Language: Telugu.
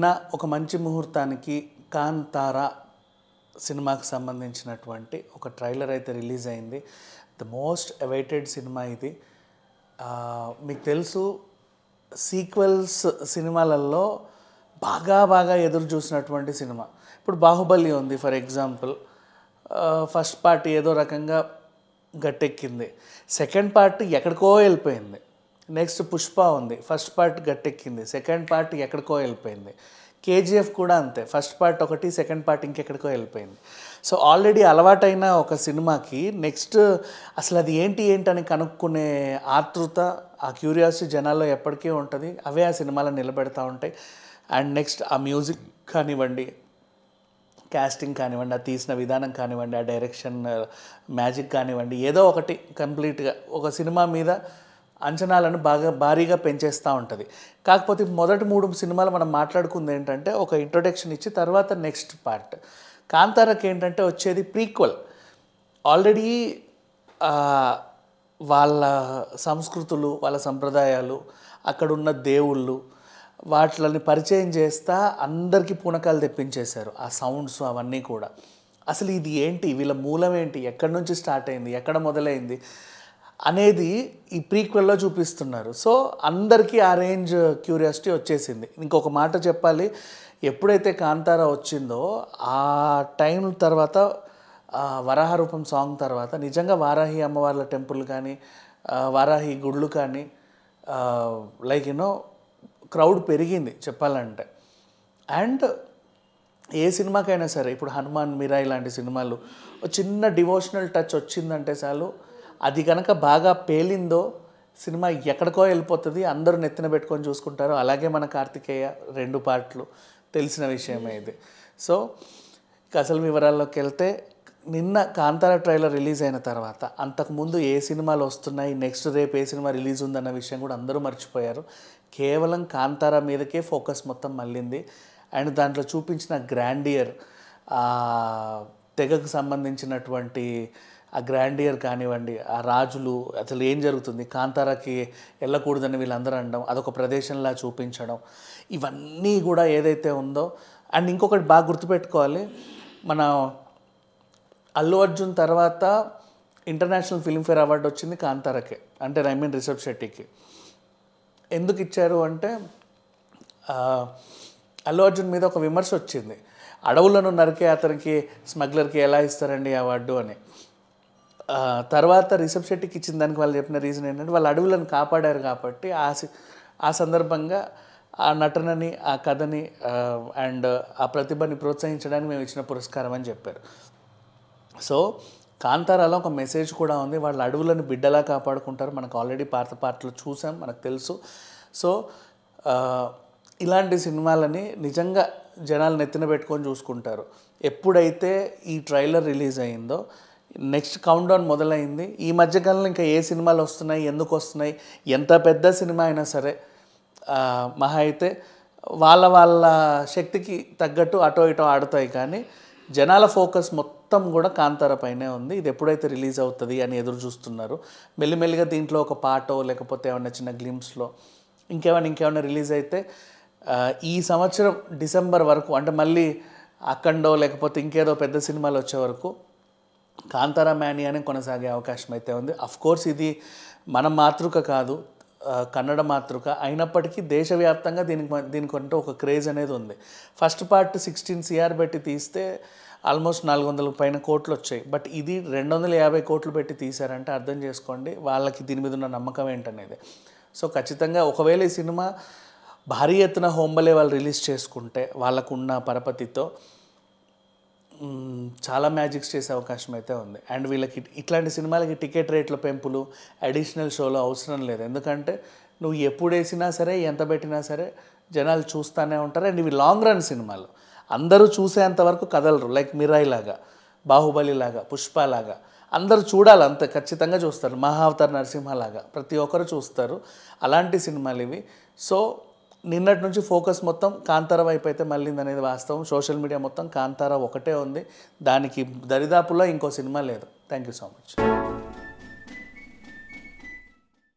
నిన్న ఒక మంచి ముహూర్తానికి కాంతారా సినిమాకి సంబంధించినటువంటి ఒక ట్రైలర్ అయితే రిలీజ్ అయింది. ద మోస్ట్ అవైటెడ్ సినిమా ఇది. మీకు తెలుసు సీక్వెల్స్ సినిమాలలో బాగా ఎదురు చూసినటువంటి సినిమా. ఇప్పుడు బాహుబలి ఉంది ఫర్ ఎగ్జాంపుల్. ఫస్ట్ పార్ట్ ఏదో రకంగా గట్టెక్కింది, సెకండ్ పార్ట్ ఎక్కడికో వెళ్ళిపోయింది. నెక్స్ట్ పుష్ప ఉంది, ఫస్ట్ పార్ట్ గట్టెక్కింది, సెకండ్ పార్ట్ ఎక్కడికో వెళ్ళిపోయింది. కేజీఎఫ్ కూడా అంతే, ఫస్ట్ పార్ట్ ఒకటి, సెకండ్ పార్ట్ ఇంకెక్కడికో వెళ్ళిపోయింది. సో ఆల్రెడీ అలవాటైన ఒక సినిమాకి నెక్స్ట్ అసలు అది ఏంటి అని కనుక్కునే ఆతృత, ఆ క్యూరియాసిటీ జనాల్లో ఎప్పటికీ ఉంటుంది. అవే ఆ సినిమాలో నిలబెడతా ఉంటాయి. అండ్ నెక్స్ట్ ఆ మ్యూజిక్ కానివ్వండి, కాస్టింగ్ కానివ్వండి, ఆ తీసిన విధానం కానివ్వండి, ఆ డైరెక్షన్ మ్యాజిక్ కానివ్వండి, ఏదో ఒకటి కంప్లీట్గా ఒక సినిమా మీద అంచనాలను భారీగా పెంచేస్తూ ఉంటుంది. కాకపోతే మొదటి 3 సినిమాలు మనం మాట్లాడుకుంది ఏంటంటే ఒక ఇంట్రొడక్షన్ ఇచ్చి తర్వాత నెక్స్ట్ పార్ట్. కాంతారాకి ఏంటంటే వచ్చేది ప్రీక్వెల్. ఆల్రెడీ వాళ్ళ సంస్కృతులు, వాళ్ళ సంప్రదాయాలు, అక్కడున్న దేవుళ్ళు, వాటిని పరిచయం చేస్తా అందరికీ పూనకాలు తెప్పించేశారు. ఆ సౌండ్స్ అవన్నీ కూడా. అసలు ఇది ఏంటి, వీళ్ళ మూలం ఏంటి, ఎక్కడి నుంచి స్టార్ట్ అయింది, ఎక్కడ మొదలైంది అనేది ఈ ప్రీక్వెల్లో చూపిస్తున్నారు. సో అందరికీ ఆ రేంజ్ క్యూరియాసిటీ వచ్చేసింది. ఇంకొక మాట చెప్పాలి, ఎప్పుడైతే కాంతారా వచ్చిందో ఆ టైం తర్వాత వరాహ రూపం సాంగ్ తర్వాత నిజంగా వారాహి అమ్మవార్ల టెంపుల్ కానీ, వారాహి గుళ్ళు కానీ లైక్ క్రౌడ్ పెరిగింది చెప్పాలంటే. అండ్ ఏ సినిమాకైనా సరే, ఇప్పుడు హనుమాన్, మిరాయి లాంటి సినిమాలు చిన్న డివోషనల్ టచ్ వచ్చిందంటే చాలు, అది కనుక బాగా పేలిందో సినిమా ఎక్కడికో వెళ్ళిపోతుంది, అందరూ నెత్తిన పెట్టుకొని చూసుకుంటారు. అలాగే మన కార్తికేయ 2 పార్ట్లు తెలిసిన విషయమే ఇది. సో ఇక అసలు వివరాల్లోకి వెళ్తే, నిన్న కాంతారా ట్రైలర్ రిలీజ్ అయిన తర్వాత అంతకుముందు ఏ సినిమాలు వస్తున్నాయి, నెక్స్ట్ రేపు ఏ సినిమా రిలీజ్ ఉందన్న విషయం కూడా అందరూ మర్చిపోయారు. కేవలం కాంతారా మీదకే ఫోకస్ మొత్తం మళ్ళింది. అండ్ దాంట్లో చూపించిన గ్రాండియర్, తెగకు సంబంధించినటువంటి ఆ గ్రాండియర్ కానివ్వండి, ఆ రాజులు, అసలు ఏం జరుగుతుంది, కాంతారాకి వెళ్ళకూడదని వీళ్ళందరూ అనడం, అదొక ప్రదేశంలా చూపించడం, ఇవన్నీ కూడా ఏదైతే ఉందో. అండ్ ఇంకొకటి బాగా గుర్తుపెట్టుకోవాలి, మన అల్లు అర్జున్ తర్వాత ఇంటర్నేషనల్ ఫిల్మ్ఫేర్ అవార్డు వచ్చింది కాంతారాకే, అంటే ఐ మీన్ రిషబ్ శెట్టికి. ఎందుకు ఇచ్చారు అంటే అల్లు అర్జున్ మీద ఒక విమర్శ వచ్చింది, అడవులను నరికే అతనికి స్మగ్లర్కి ఎలా ఇస్తారండి అవార్డు అని. తర్వాత రిషబ్ శెట్టికి ఇచ్చిన దానికి వాళ్ళు చెప్పిన రీజన్ ఏంటంటే వాళ్ళు అడవులను కాపాడారు కాబట్టి ఆ సందర్భంగా ఆ నటనని, ఆ కథని అండ్ ఆ ప్రతిభని ప్రోత్సహించడానికి మేము ఇచ్చిన పురస్కారం అని చెప్పారు. సో కాంతారాలో ఒక మెసేజ్ కూడా ఉంది, వాళ్ళు అడవులను బిడ్డలా కాపాడుకుంటారు. మనకు ఆల్రెడీ పాత పాటలు చూసాం, మనకు తెలుసు. సో ఇలాంటి సినిమాలని నిజంగా జనాలు నెత్తిన పెట్టుకొని చూసుకుంటారు. ఎప్పుడైతే ఈ ట్రైలర్ రిలీజ్ అయిందో నెక్స్ట్ కౌంట్ డౌన్ మొదలైంది. ఈ మధ్యకాలంలో ఇంకా ఏ సినిమాలు వస్తున్నాయి, ఎందుకు వస్తున్నాయి, ఎంత పెద్ద సినిమా అయినా సరే మహా అయితే వాళ్ళ శక్తికి తగ్గట్టు అటో ఇటో ఆడుతాయి. కానీ జనాల ఫోకస్ మొత్తం కూడా కాంతారా పైనే ఉంది. ఇది ఎప్పుడైతే రిలీజ్ అవుతుంది అని ఎదురు చూస్తున్నారు. మెల్లిమెల్లిగా దీంట్లో ఒక పాటో లేకపోతే ఏమన్నా చిన్న గ్లిమ్స్లో ఇంకేమైనా రిలీజ్ అయితే ఈ సంవత్సరం డిసెంబర్ వరకు, అంటే మళ్ళీ అఖండో లేకపోతే ఇంకేదో పెద్ద సినిమాలు వచ్చే వరకు కాంతారా మ్యానియానే కొనసాగే అవకాశం అయితే ఉంది. అఫ్కోర్స్ ఇది మన మాతృక కాదు, కన్నడ మాతృక అయినప్పటికీ దేశవ్యాప్తంగా దీనికంటూ ఒక క్రేజ్ అనేది ఉంది. ఫస్ట్ పార్ట్ 16 CR పెట్టి తీస్తే ఆల్మోస్ట్ 400 పైన కోట్లు వచ్చాయి. బట్ ఇది 250 కోట్లు పెట్టి తీశారంటే అర్థం చేసుకోండి వాళ్ళకి దీని మీద ఉన్న నమ్మకం ఏంటనేది. సో ఖచ్చితంగా ఒకవేళ ఈ సినిమా భారీ ఎత్తున హోంబలే వాళ్ళు రిలీజ్ చేసుకుంటే వాళ్ళకున్న పరపతితో చాలా మ్యాజిక్స్ చేసే అవకాశం అయితే ఉంది. అండ్ వీళ్ళకి ఇట్లాంటి సినిమాలకి టికెట్ రేట్ల పెంపులు, అడిషనల్ షోలు అవసరం లేదు. ఎందుకంటే నువ్వు ఎప్పుడు వేసినా సరే, ఎంత పెట్టినా సరే జనాలు చూస్తూనే ఉంటారు. అండ్ ఇవి లాంగ్ రన్ సినిమాలు, అందరూ చూసేంతవరకు కదలరు. లైక్ మిరాయి లాగా, బాహుబలి లాగా, పుష్ప లాగా అందరూ చూడాలి, అంత ఖచ్చితంగా చూస్తారు. మహావతార్ నరసింహలాగా ప్రతి ఒక్కరు చూస్తారు. అలాంటి సినిమాలు ఇవి. సో నిన్నటి నుంచి ఫోకస్ మొత్తం కాంతారా వైపు అయితే మళ్ళీంది అనేది వాస్తవం. సోషల్ మీడియా మొత్తం కాంతారా ఒకటే ఉంది, దానికి దరిదాపుల్లో ఇంకో సినిమా లేదు. Thank you so much.